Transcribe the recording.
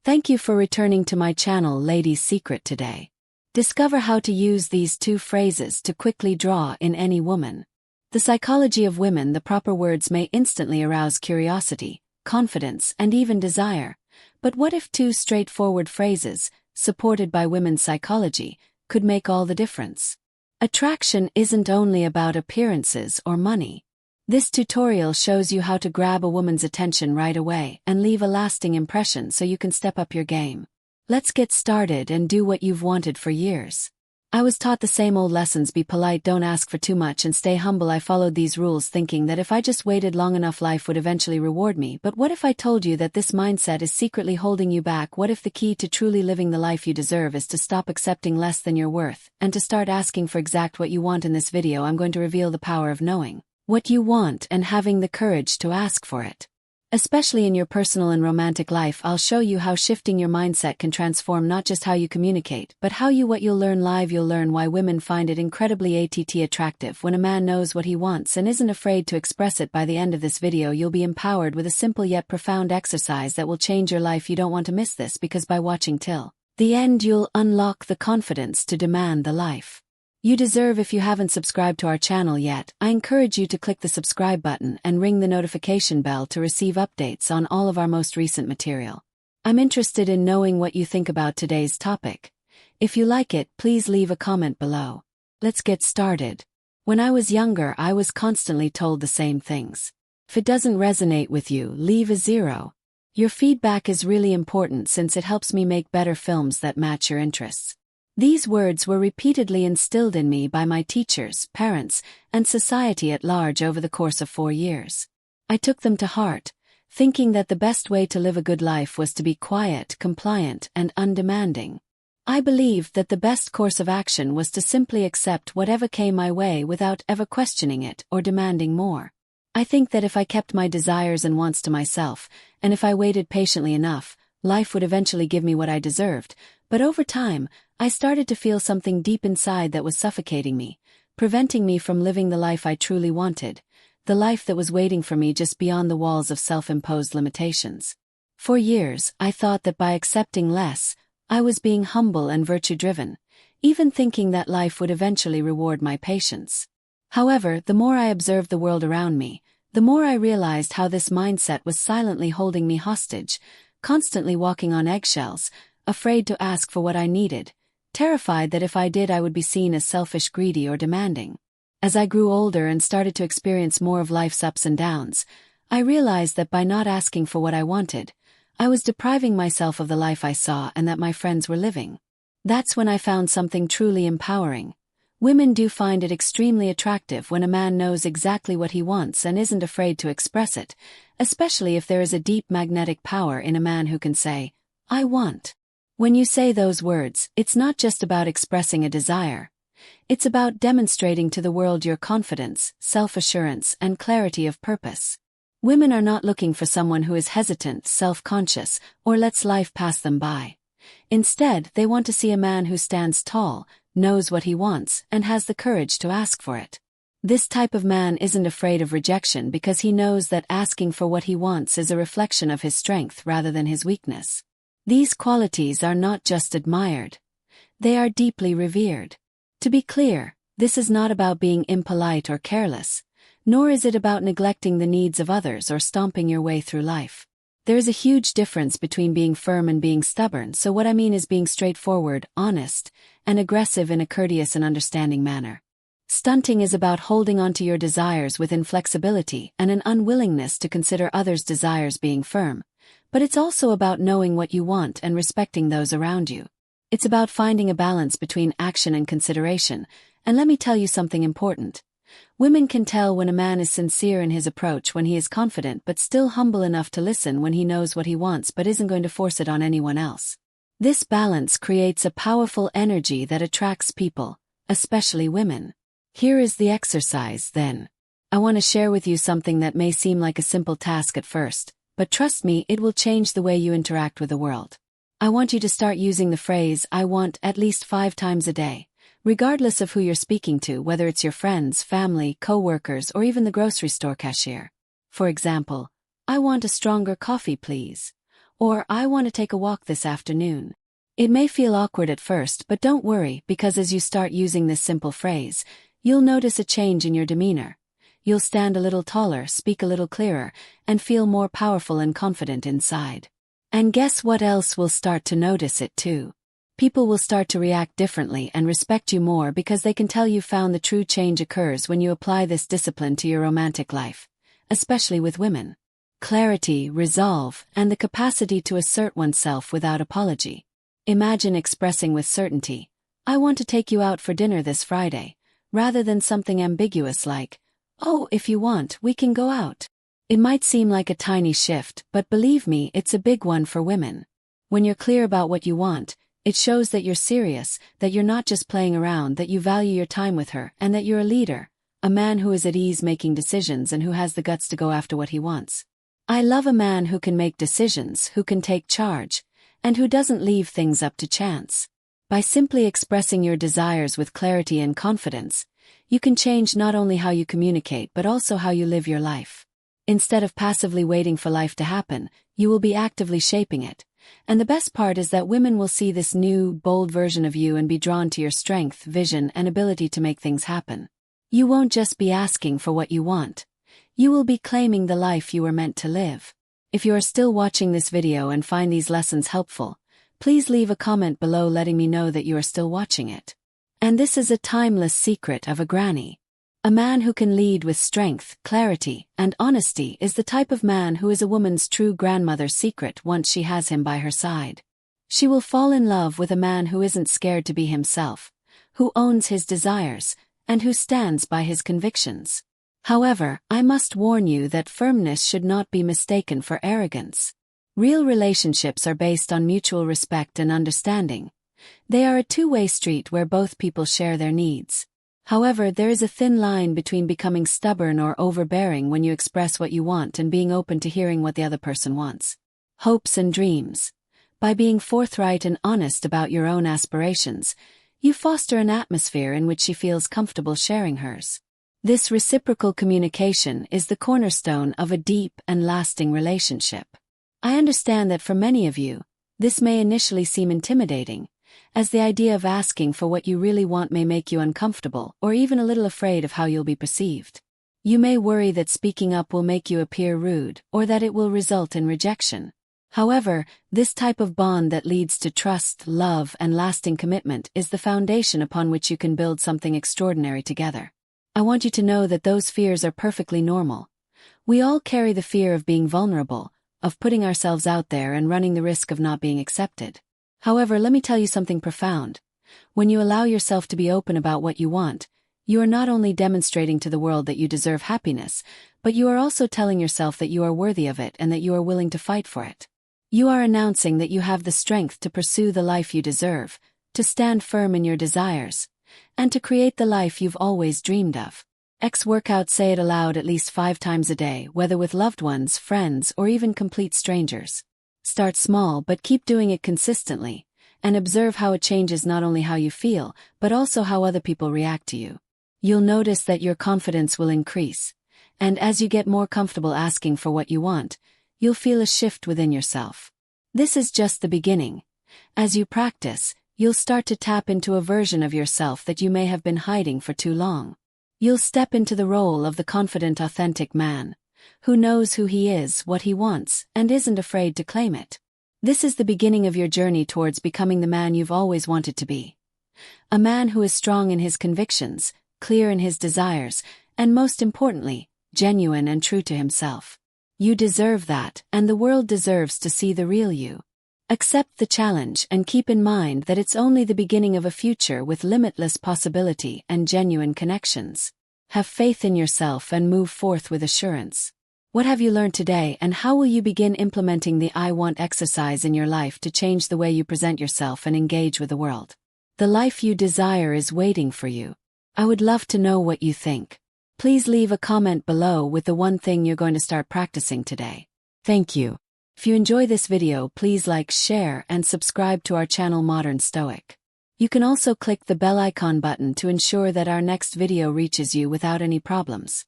Thank you for returning to my channel Lady's Secret today. Discover how to use these two phrases to quickly draw in any woman. The psychology of women. The proper words may instantly arouse curiosity, confidence, and even desire. But what if two straightforward phrases, supported by women's psychology, could make all the difference? Attraction isn't only about appearances or money. This tutorial shows you how to grab a woman's attention right away and leave a lasting impression so you can step up your game. Let's get started and do what you've wanted for years. I was taught the same old lessons: be polite, don't ask for too much, and stay humble. I followed these rules thinking that if I just waited long enough, life would eventually reward me. But what if I told you that this mindset is secretly holding you back? What if the key to truly living the life you deserve is to stop accepting less than your worth and to start asking for exact what you want? In this video, I'm going to reveal the power of knowing what you want and having the courage to ask for it. Especially in your personal and romantic life, I'll show you how shifting your mindset can transform not just how you communicate, but what you'll learn live. You'll learn why women find it incredibly attractive when a man knows what he wants and isn't afraid to express it. By the end of this video, you'll be empowered with a simple yet profound exercise that will change your life. You don't want to miss this, because by watching till the end, you'll unlock the confidence to demand the life you deserve. If you haven't subscribed to our channel yet, I encourage you to click the subscribe button and ring the notification bell to receive updates on all of our most recent material. I'm interested in knowing what you think about today's topic. If you like it, please leave a comment below. Let's get started. When I was younger, I was constantly told the same things. If it doesn't resonate with you, leave a 0. Your feedback is really important since it helps me make better films that match your interests. These words were repeatedly instilled in me by my teachers, parents, and society at large over the course of 4 years. I took them to heart, thinking that the best way to live a good life was to be quiet, compliant, and undemanding. I believed that the best course of action was to simply accept whatever came my way without ever questioning it or demanding more. I think that if I kept my desires and wants to myself, and if I waited patiently enough, life would eventually give me what I deserved. But over time, I started to feel something deep inside that was suffocating me, preventing me from living the life I truly wanted, the life that was waiting for me just beyond the walls of self-imposed limitations. For years, I thought that by accepting less, I was being humble and virtue-driven, even thinking that life would eventually reward my patience. However, the more I observed the world around me, the more I realized how this mindset was silently holding me hostage, constantly walking on eggshells, afraid to ask for what I needed, terrified that if I did I would be seen as selfish, greedy, or demanding. As I grew older and started to experience more of life's ups and downs, I realized that by not asking for what I wanted, I was depriving myself of the life I saw and that my friends were living. That's when I found something truly empowering. Women do find it extremely attractive when a man knows exactly what he wants and isn't afraid to express it, especially if there is a deep magnetic power in a man who can say, "I want." When you say those words, it's not just about expressing a desire. It's about demonstrating to the world your confidence, self-assurance, and clarity of purpose. Women are not looking for someone who is hesitant, self-conscious, or lets life pass them by. Instead, they want to see a man who stands tall, knows what he wants, and has the courage to ask for it. This type of man isn't afraid of rejection because he knows that asking for what he wants is a reflection of his strength rather than his weakness. These qualities are not just admired. They are deeply revered. To be clear, this is not about being impolite or careless, nor is it about neglecting the needs of others or stomping your way through life. There is a huge difference between being firm and being stubborn. So what I mean is being straightforward, honest, and aggressive in a courteous and understanding manner. Stunting is about holding on to your desires with inflexibility and an unwillingness to consider others' desires being firm. But it's also about knowing what you want and respecting those around you. It's about finding a balance between action and consideration. And let me tell you something important. Women can tell when a man is sincere in his approach, when he is confident but still humble enough to listen, when he knows what he wants but isn't going to force it on anyone else. This balance creates a powerful energy that attracts people, especially women. Here is the exercise, then. I want to share with you something that may seem like a simple task at first, but trust me, it will change the way you interact with the world. I want you to start using the phrase "I want" at least 5 times a day, regardless of who you're speaking to, whether it's your friends, family, co-workers, or even the grocery store cashier. For example, "I want a stronger coffee, please." Or, I want to take a walk this afternoon. It may feel awkward at first, but don't worry, because as you start using this simple phrase, you'll notice a change in your demeanor. You'll stand a little taller, speak a little clearer, and feel more powerful and confident inside. And guess what else will start to notice it too? People will start to react differently and respect you more because they can tell you found the true change occurs when you apply this discipline to your romantic life, especially with women. Clarity, resolve, and the capacity to assert oneself without apology. Imagine expressing with certainty, "I want to take you out for dinner this Friday," rather than something ambiguous like, "Oh, if you want, we can go out." It might seem like a tiny shift, but believe me, it's a big one for women. When you're clear about what you want, it shows that you're serious, that you're not just playing around, that you value your time with her, and that you're a leader, a man who is at ease making decisions and who has the guts to go after what he wants. I love a man who can make decisions, who can take charge, and who doesn't leave things up to chance. By simply expressing your desires with clarity and confidence, you can change not only how you communicate but also how you live your life. Instead of passively waiting for life to happen, you will be actively shaping it. And the best part is that women will see this new, bold version of you and be drawn to your strength, vision, and ability to make things happen. You won't just be asking for what you want. You will be claiming the life you were meant to live. If you are still watching this video and find these lessons helpful, please leave a comment below letting me know that you are still watching it. And this is a timeless secret of a granny. A man who can lead with strength, clarity, and honesty is the type of man who is a woman's true grandmother's secret once she has him by her side. She will fall in love with a man who isn't scared to be himself, who owns his desires, and who stands by his convictions. However, I must warn you that firmness should not be mistaken for arrogance. Real relationships are based on mutual respect and understanding. They are a two-way street where both people share their needs. However, there is a thin line between becoming stubborn or overbearing when you express what you want and being open to hearing what the other person wants. Hopes and dreams. By being forthright and honest about your own aspirations, you foster an atmosphere in which she feels comfortable sharing hers. This reciprocal communication is the cornerstone of a deep and lasting relationship. I understand that for many of you, this may initially seem intimidating, as the idea of asking for what you really want may make you uncomfortable or even a little afraid of how you'll be perceived. You may worry that speaking up will make you appear rude or that it will result in rejection. However, this type of bond that leads to trust, love, and lasting commitment is the foundation upon which you can build something extraordinary together. I want you to know that those fears are perfectly normal. We all carry the fear of being vulnerable, of putting ourselves out there and running the risk of not being accepted. However, let me tell you something profound. When you allow yourself to be open about what you want, you are not only demonstrating to the world that you deserve happiness, but you are also telling yourself that you are worthy of it and that you are willing to fight for it. You are announcing that you have the strength to pursue the life you deserve, to stand firm in your desires, and to create the life you've always dreamed of. Work out, say it aloud at least 5 times a day, whether with loved ones, friends, or even complete strangers. Start small but keep doing it consistently, and observe how it changes not only how you feel, but also how other people react to you. You'll notice that your confidence will increase, and as you get more comfortable asking for what you want, you'll feel a shift within yourself. This is just the beginning. As you practice, you'll start to tap into a version of yourself that you may have been hiding for too long. You'll step into the role of the confident, authentic man, who knows who he is, what he wants, and isn't afraid to claim it. This is the beginning of your journey towards becoming the man you've always wanted to be. A man who is strong in his convictions, clear in his desires, and most importantly, genuine and true to himself. You deserve that, and the world deserves to see the real you. Accept the challenge and keep in mind that it's only the beginning of a future with limitless possibility and genuine connections. Have faith in yourself and move forth with assurance. What have you learned today, and how will you begin implementing the I Want exercise in your life to change the way you present yourself and engage with the world? The life you desire is waiting for you. I would love to know what you think. Please leave a comment below with the one thing you're going to start practicing today. Thank you. If you enjoy this video, please like, share, and subscribe to our channel Modern Stoic. You can also click the bell icon button to ensure that our next video reaches you without any problems.